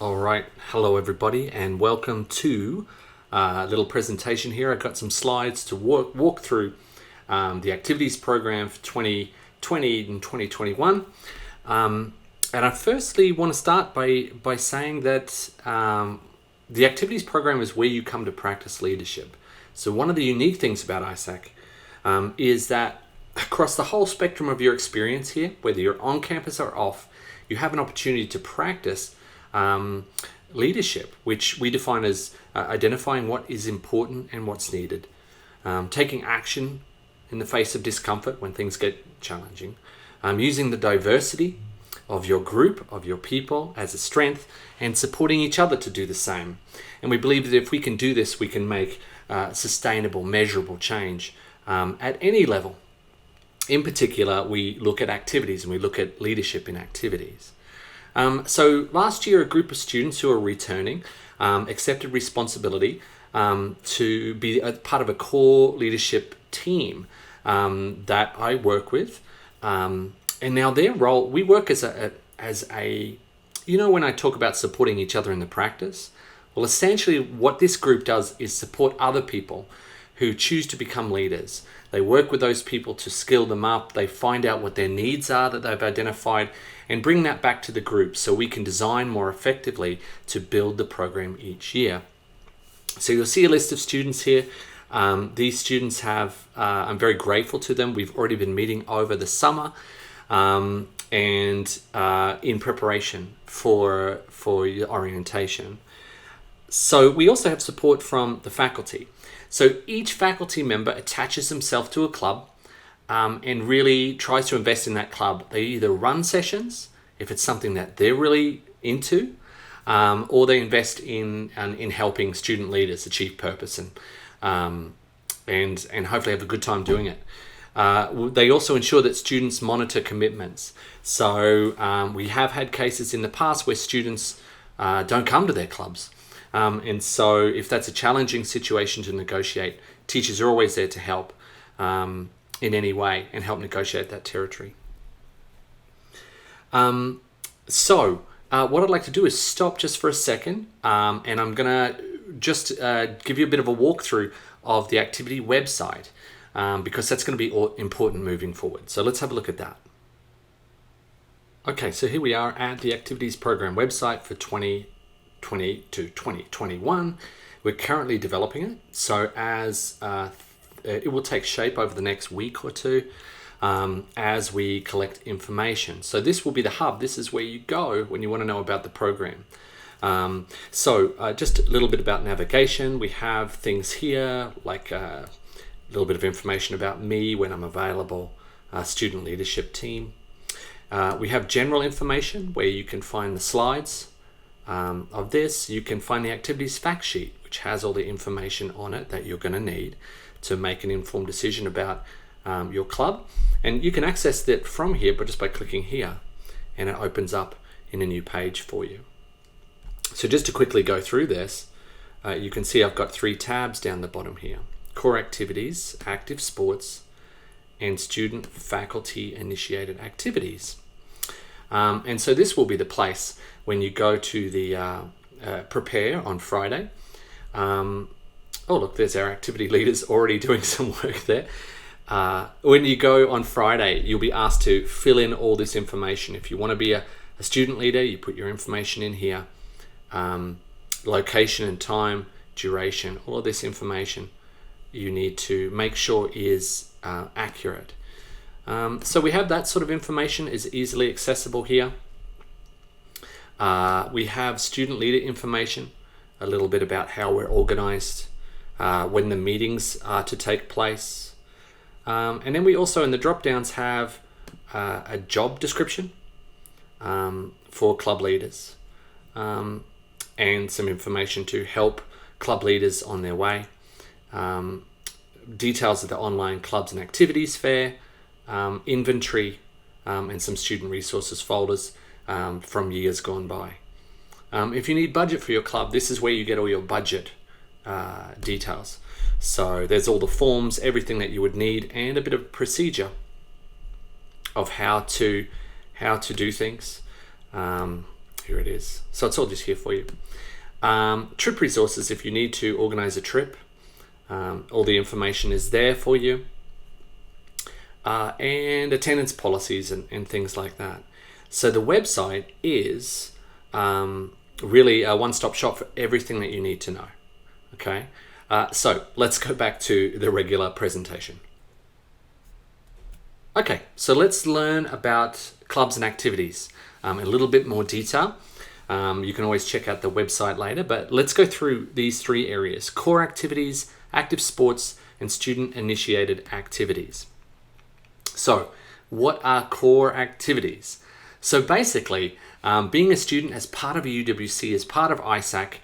All right, hello everybody, and welcome to a little presentation here. I've got some slides to walk through the activities program for 2020 and 2021. And I firstly want to start by saying that the activities program is where you come to practice leadership. So one of the unique things about ISAC is that across the whole spectrum of your experience here, whether you're on campus or off, you have an opportunity to practice leadership, which we define as identifying what is important and what's needed, taking action in the face of discomfort when things get challenging, using the diversity of your group, of your people as a strength, and supporting each other to do the same. And we believe that if we can do this, we can make sustainable, measurable change at any level. In particular, we look at activities and we look at leadership in activities. So last year, a group of students who are returning accepted responsibility to be a part of a core leadership team that I work with. And now their role, we work as a, when I talk about supporting each other in the practice, well, essentially what this group does is support other people who choose to become leaders. They work with those people to skill them up. They find out what their needs are that they've identified and bring that back to the group so we can design more effectively to build the program each year. So you'll see a list of students here. These students have, I'm very grateful to them. We've already been meeting over the summer and in preparation for your orientation. So we also have support from the faculty. So each faculty member attaches himself to a club and really tries to invest in that club. They either run sessions, if it's something that they're really into, or they invest in helping student leaders achieve purpose and hopefully have a good time doing it. They also ensure that students monitor commitments. So we have had cases in the past where students don't come to their clubs. And so if that's a challenging situation to negotiate, teachers are always there to help in any way and help negotiate that territory. So what I'd like to do is stop just for a second and I'm going to just give you a bit of a walkthrough of the activity website because that's going to be important moving forward. So let's have a look at that. Okay, so here we are at the activities program website for 2020 to 2021. We're currently developing it, so as it will take shape over the next week or two as we collect information. So this will be the hub. This is where you go when you want to know about the program. So just a little bit about navigation. We have things here like a little bit of information about me when I'm available, student leadership team. We have general information where you can find the slides of this. You can find the activities fact sheet, which has all the information on it that you're going to need to make an informed decision about your club. And you can access that from here, but just by clicking here, and it opens up in a new page for you. So just to quickly go through this, you can see I've got 3 tabs down the bottom here: core activities, active sports, and student faculty initiated activities. And so this will be the place when you go to the prepare on Friday. Oh, look, there's our activity leaders already doing some work there. When you go on Friday, you'll be asked to fill in all this information. If you want to be a student leader, you put your information in here. Location and time, duration, all of this information you need to make sure is accurate. So we have that sort of information is easily accessible here. We have student leader information, a little bit about how we're organized, when the meetings are to take place. And then we also in the drop downs have a job description for club leaders and some information to help club leaders on their way. Details of the online clubs and activities fair, inventory, and some student resources folders from years gone by. If you need budget for your club, this is where you get all your budget details. So there's all the forms, everything that you would need, and a bit of procedure of how to do things. Here it is. So it's all just here for you. Trip resources if you need to organize a trip. All the information is there for you. And attendance policies and things like that. So the website is really a one-stop shop for everything that you need to know. Okay, so let's go back to the regular presentation. Okay, so let's learn about clubs and activities in a little bit more detail. You can always check out the website later, but let's go through these three areas: core activities, active sports, and student-initiated activities. So, what are core activities? So basically, being a student as part of a UWC, as part of ISAC,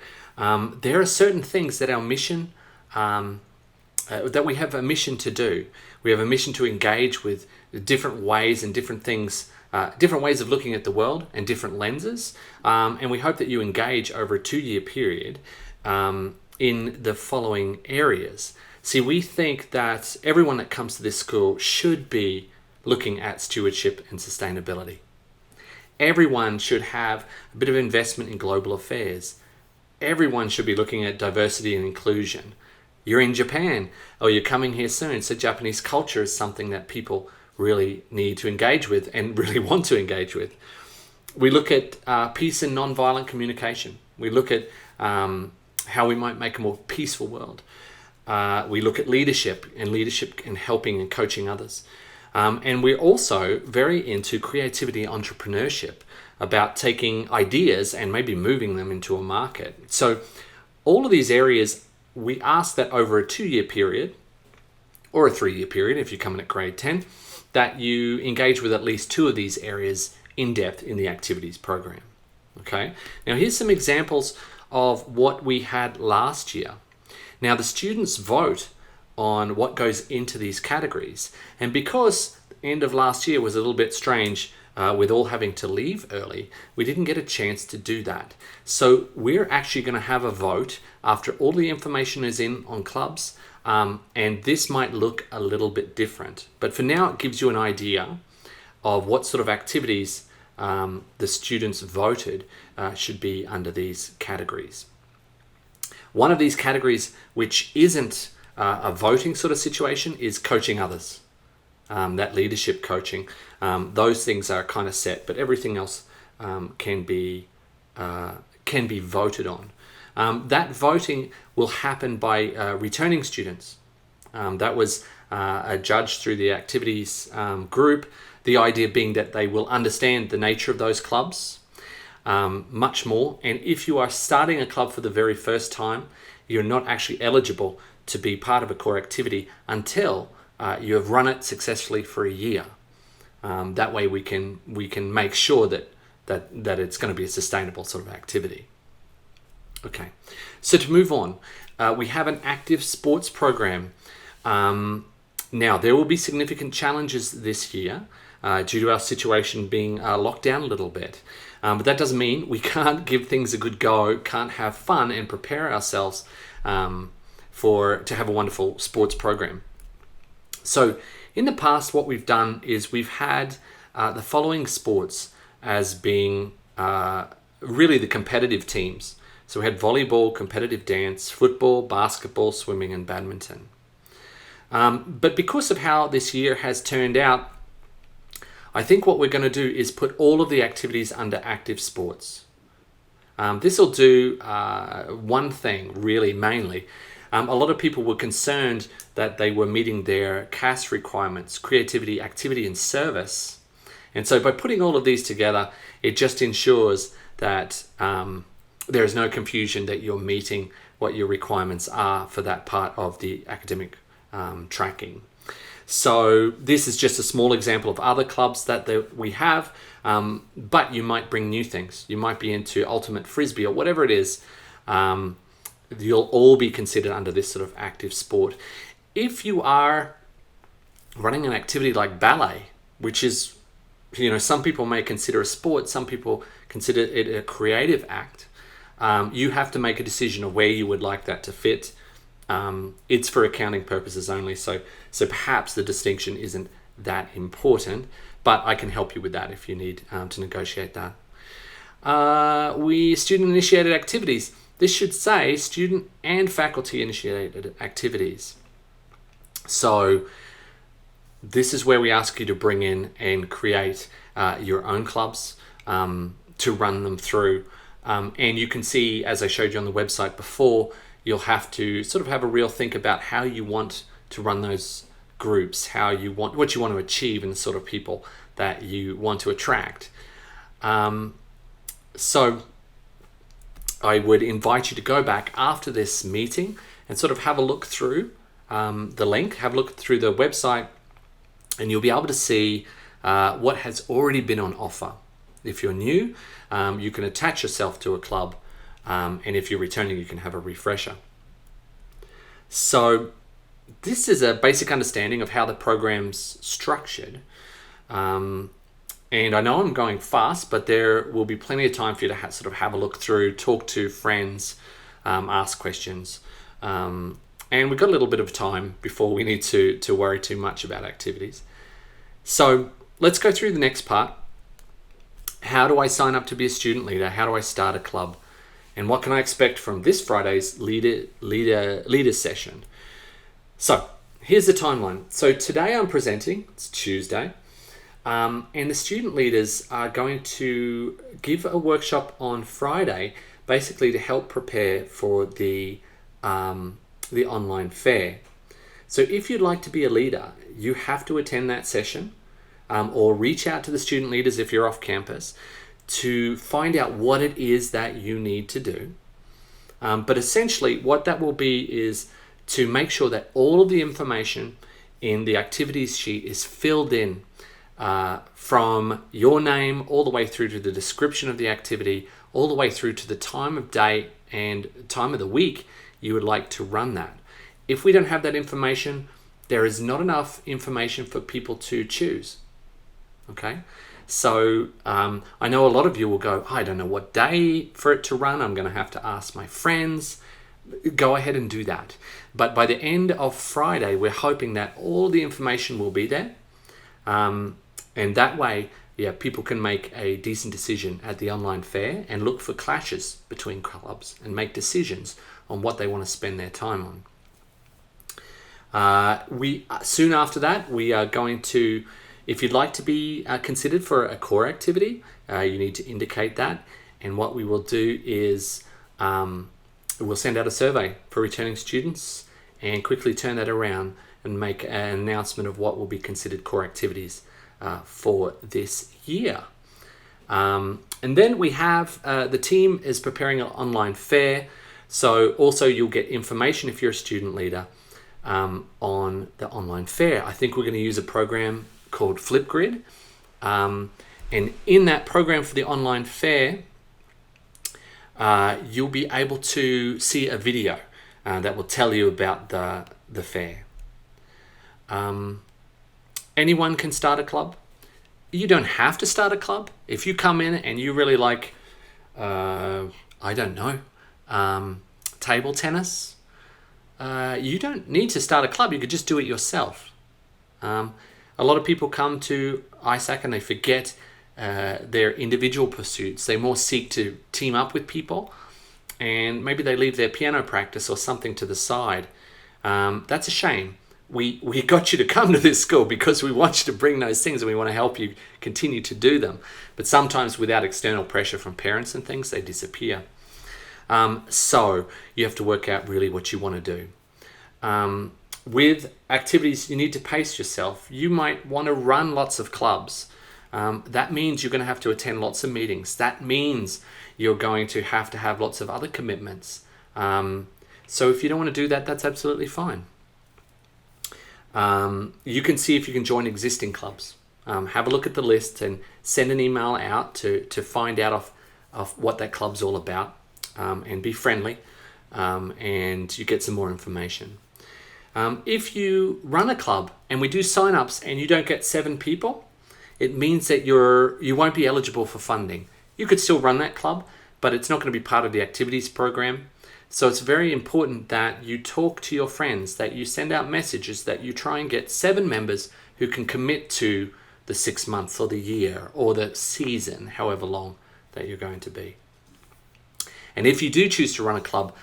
there are certain things that our mission, that we have a mission to do. We have a mission to engage with different ways and different things, different ways of looking at the world and different lenses. And we hope that you engage over a 2-year period in the following areas. See, we think that everyone that comes to this school should be looking at stewardship and sustainability. Everyone should have a bit of investment in global affairs. Everyone should be looking at diversity and inclusion. You're in Japan, or you're coming here soon, so Japanese culture is something that people really need to engage with and really want to engage with. We look at peace and non-violent communication. We look at how we might make a more peaceful world. We look at leadership and helping and coaching others. And we're also very into creativity, entrepreneurship, about taking ideas and maybe moving them into a market. So all of these areas, we ask that over a 2-year period, or a 3-year period if you're coming at grade 10, that you engage with at least 2 of these areas in depth in the activities program. Okay, now here's some examples of what we had last year. Now the students vote on what goes into these categories, and because the end of last year was a little bit strange with all having to leave early, we didn't get a chance to do that. So we're actually going to have a vote after all the information is in on clubs, and this might look a little bit different, but for now it gives you an idea of what sort of activities the students voted should be under these categories. One of these categories, which isn't a voting sort of situation, is coaching others. That leadership coaching, those things are kind of set, but everything else can be voted on. That voting will happen by returning students. That was judged through the activities group. The idea being that they will understand the nature of those clubs much more. And if you are starting a club for the very first time, you're not actually eligible to be part of a core activity until you have run it successfully for a year. That way we can make sure that it's going to be a sustainable sort of activity. Okay, so to move on, we have an active sports program. Now, there will be significant challenges this year due to our situation being locked down a little bit. But that doesn't mean we can't give things a good go, can't have fun and prepare ourselves to have a wonderful sports program. So in the past, what we've done is we've had the following sports as being really the competitive teams. So we had volleyball, competitive dance, football, basketball, swimming, and badminton. But because of how this year has turned out, I think what we're going to do is put all of the activities under active sports. This will do one thing, really, mainly. A lot of people were concerned that they were meeting their CAS requirements, creativity, activity, and service. And so by putting all of these together, it just ensures that there is no confusion that you're meeting what your requirements are for that part of the academic tracking. So this is just a small example of other clubs that we have, but you might bring new things. You might be into ultimate frisbee or whatever it is. You'll all be considered under this sort of active sport. If you are running an activity like ballet, which is, some people may consider a sport, some people consider it a creative act, you have to make a decision of where you would like that to fit. It's for accounting purposes only, so perhaps the distinction isn't that important, but I can help you with that if you need to negotiate that. we student-initiated activities. This should say student and faculty-initiated activities. So this is where we ask you to bring in and create your own clubs to run them through. And you can see, as I showed you on the website before, you'll have to sort of have a real think about how you want to run those groups, what you want to achieve, and the sort of people that you want to attract. So I would invite you to go back after this meeting and sort of have a look through the link, have a look through the website, and you'll be able to see what has already been on offer. If you're new, you can attach yourself to a club, and if you're returning, you can have a refresher. So this is a basic understanding of how the program's structured. And I know I'm going fast, but there will be plenty of time for you to sort of have a look through, talk to friends, ask questions. And we've got a little bit of time before we need to worry too much about activities. So let's go through the next part. How do I sign up to be a student leader? How do I start a club? And what can I expect from this Friday's leader session? So here's the timeline. So today I'm presenting, it's Tuesday. And the student leaders are going to give a workshop on Friday, basically to help prepare for the online fair. So if you'd like to be a leader, you have to attend that session, or reach out to the student leaders if you're off campus to find out what it is that you need to do. But essentially what that will be is to make sure that all of the information in the activities sheet is filled in, from your name all the way through to the description of the activity, all the way through to the time of day and time of the week you would like to run that. If we don't have that information, there is not enough information for people to choose. Okay? So I know a lot of you will go, I don't know what day for it to run. I'm going to have to ask my friends. Go ahead and do that. But by the end of Friday, we're hoping that all the information will be there. And that way, people can make a decent decision at the online fair and look for clashes between clubs and make decisions on what they want to spend their time on. Soon after that, we are going to, if you'd like to be considered for a core activity, you need to indicate that. And what we will do is we'll send out a survey for returning students and quickly turn that around and make an announcement of what will be considered core activities for this year. And then we have the team is preparing an online fair. So also you'll get information if you're a student leader on the online fair. I think we're going to use a program called Flipgrid. And in that program for the online fair, you'll be able to see a video that will tell you about the fair. Anyone can start a club. You don't have to start a club. If you come in and you really like, table tennis, you don't need to start a club. You could just do it yourself. A lot of people come to ISAC and they forget their individual pursuits. They more seek to team up with people, and maybe they leave their piano practice or something to the side. That's a shame. We got you to come to this school because we want you to bring those things and we want to help you continue to do them. But sometimes without external pressure from parents and things, they disappear. So you have to work out really what you want to do. With activities, you need to pace yourself. You might want to run lots of clubs. That means you're going to have to attend lots of meetings. That means you're going to have lots of other commitments. So if you don't want to do that, that's absolutely fine. You can see if you can join existing clubs. Have a look at the list and send an email out to find out of what that club's all about, and be friendly, and you get some more information. If you run a club and we do sign-ups and you don't get 7 people, it means that you won't be eligible for funding. You could still run that club, but it's not going to be part of the activities program. So it's very important that you talk to your friends, that you send out messages, that you try and get 7 members who can commit to the 6 months or the year or the season, however long that you're going to be. And if you do choose to run a club,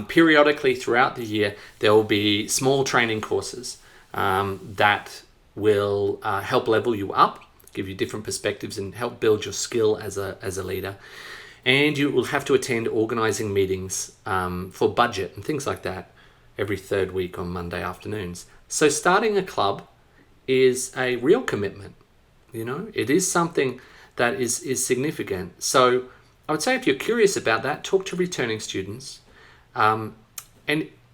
periodically throughout the year, there will be small training courses that will help level you up, give you different perspectives, and help build your skill as a leader. And you will have to attend organizing meetings for budget and things like that every third week on Monday afternoons. So starting a club is a real commitment. It is something that is significant. So I would say if you're curious about that, talk to returning students and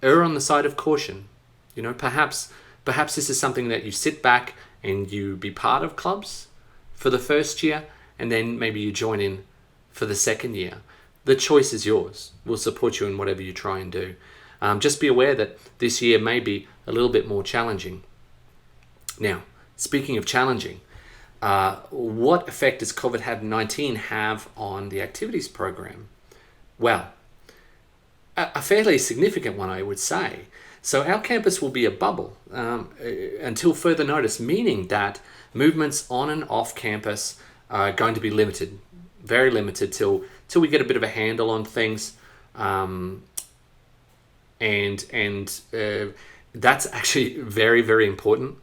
err on the side of caution. Perhaps this is something that you sit back and you be part of clubs for the first year, and then maybe you join in for the second year. The choice is yours. We'll support you in whatever you try and do. Just be aware that this year may be a little bit more challenging. Now, speaking of challenging, what effect does COVID-19 have on the activities program? Well, a fairly significant one, I would say. So our campus will be a bubble until further notice, meaning that movements on and off campus are going to be limited, very limited till we get a bit of a handle on things. And that's actually very, very important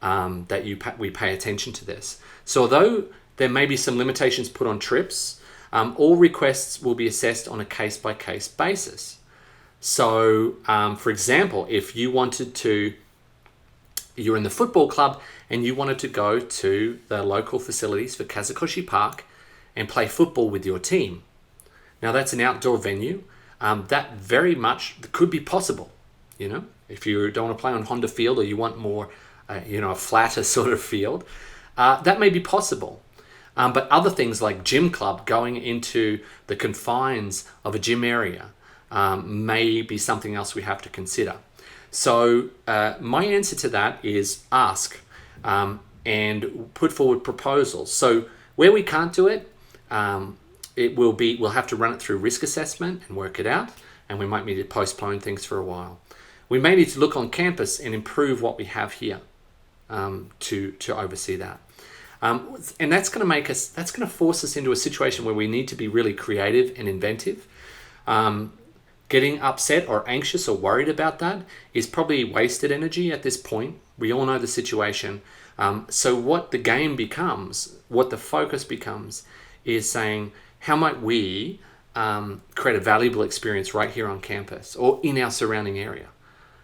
that we pay attention to this. So although there may be some limitations put on trips, all requests will be assessed on a case-by-case basis. So, for example, if you're in the football club and you wanted to go to the local facilities for Kazukoshi Park and play football with your team. Now that's an outdoor venue. That very much could be possible. If you don't want to play on Honda Field or you want more, a flatter sort of field, that may be possible. But other things like gym club, going into the confines of a gym area, may be something else we have to consider. So my answer to that is ask and put forward proposals. So where we can't do it, we'll have to run it through risk assessment and work it out, and we might need to postpone things for a while. We may need to look on campus and improve what we have here to oversee that. And that's going to force us into a situation where we need to be really creative and inventive. Getting upset or anxious or worried about that is probably wasted energy at this point. We all know the situation. So what the game becomes, what the focus becomes, is saying, how might we create a valuable experience right here on campus or in our surrounding area?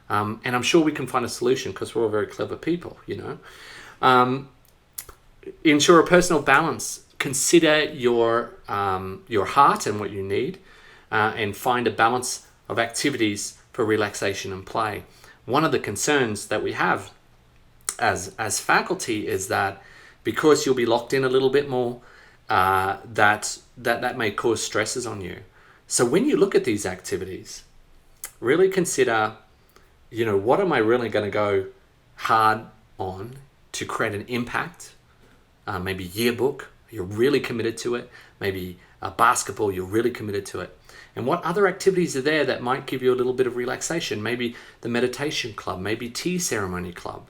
And I'm sure we can find a solution because we're all very clever people, Ensure a personal balance. Consider your heart and what you need, and find a balance of activities for relaxation and play. One of the concerns that we have as faculty is that because you'll be locked in a little bit more, that may cause stresses on you. So when you look at these activities, really consider, what am I really going to go hard on to create an impact? Maybe yearbook, you're really committed to it. Maybe basketball, you're really committed to it. And what other activities are there that might give you a little bit of relaxation? Maybe the meditation club, maybe tea ceremony club.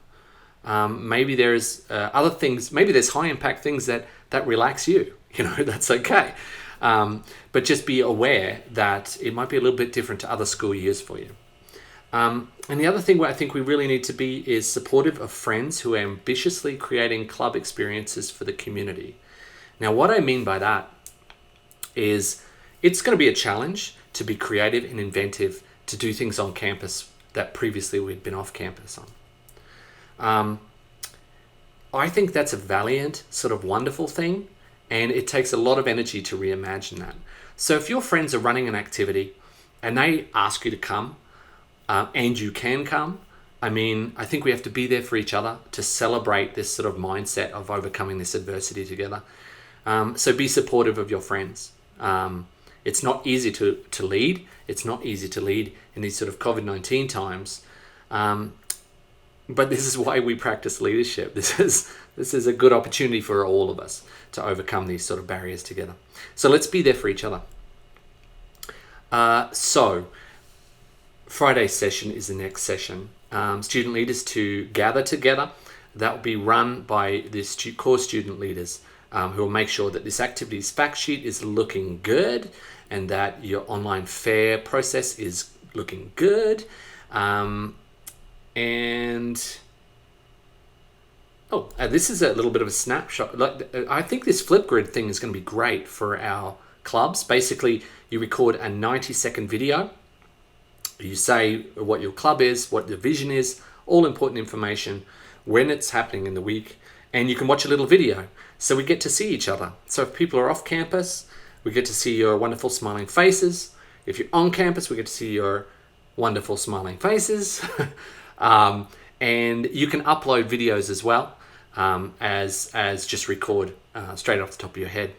Maybe there's other things, maybe there's high impact things that relax you, that's okay. But just be aware that it might be a little bit different to other school years for you. And the other thing where I think we really need to be is supportive of friends who are ambitiously creating club experiences for the community. Now, what I mean by that is it's going to be a challenge to be creative and inventive, to do things on campus that previously we'd been off campus on. I think that's a valiant, sort of wonderful thing, and it takes a lot of energy to reimagine that. So if your friends are running an activity and they ask you to come, and you can come, I think we have to be there for each other to celebrate this sort of mindset of overcoming this adversity together. So be supportive of your friends. It's not easy to lead. It's not easy to lead in these sort of COVID-19 times. But this is why we practice leadership. This is a good opportunity for all of us to overcome these sort of barriers together. So let's be there for each other. So Friday's session is the next session. Student leaders to gather together. That will be run by the core student leaders who will make sure that this activities fact sheet is looking good and that your online fair process is looking good. This is a little bit of a snapshot. I think this Flipgrid thing is going to be great for our clubs. Basically, you record a 90-second video. You say what your club is, what the vision is, all important information, when it's happening in the week, and you can watch a little video. So we get to see each other. So if people are off campus, we get to see your wonderful smiling faces. If you're on campus, we get to see your wonderful smiling faces. And you can upload videos as well, as just record straight off the top of your head.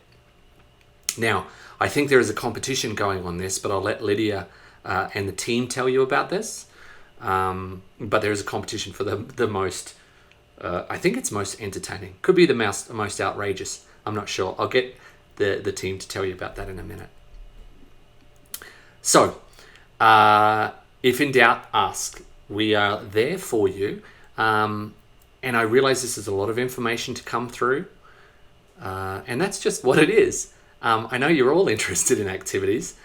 Now, I think there is a competition going on this, but I'll let Lydia and the team tell you about this. But there is a competition for the most, I think it's most entertaining. Could be the most outrageous. I'm not sure. I'll get the team to tell you about that in a minute. So, if in doubt, ask. We are there for you. And I realize this is a lot of information to come through. And that's just what it is. I know you're all interested in activities.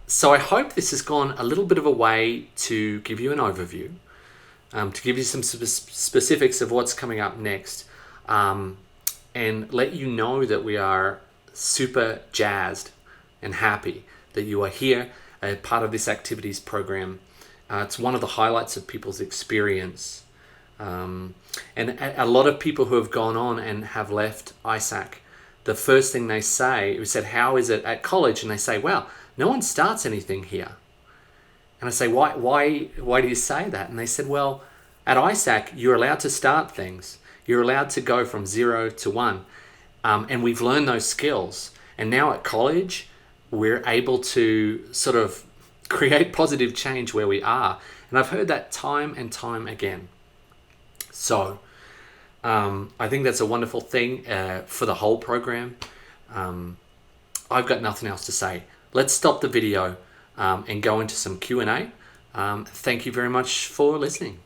So I hope this has gone a little bit of a way to give you an overview, to give you some specifics of what's coming up next, and let you know that we are super jazzed and happy that you are here, part of this activities program. It's one of the highlights of people's experience. And a lot of people who have gone on and have left ISAC, the first thing they say, we said, how is it at college? And they say, well, no one starts anything here. And I say, why do you say that? And they said, well, at ISAC, you're allowed to start things. You're allowed to go from 0 to 1. And we've learned those skills. And now at college, we're able to sort of create positive change where we are. And I've heard that time and time again. So I think that's a wonderful thing for the whole program. I've got nothing else to say. Let's stop the video and go into some Q&A. Thank you very much for listening.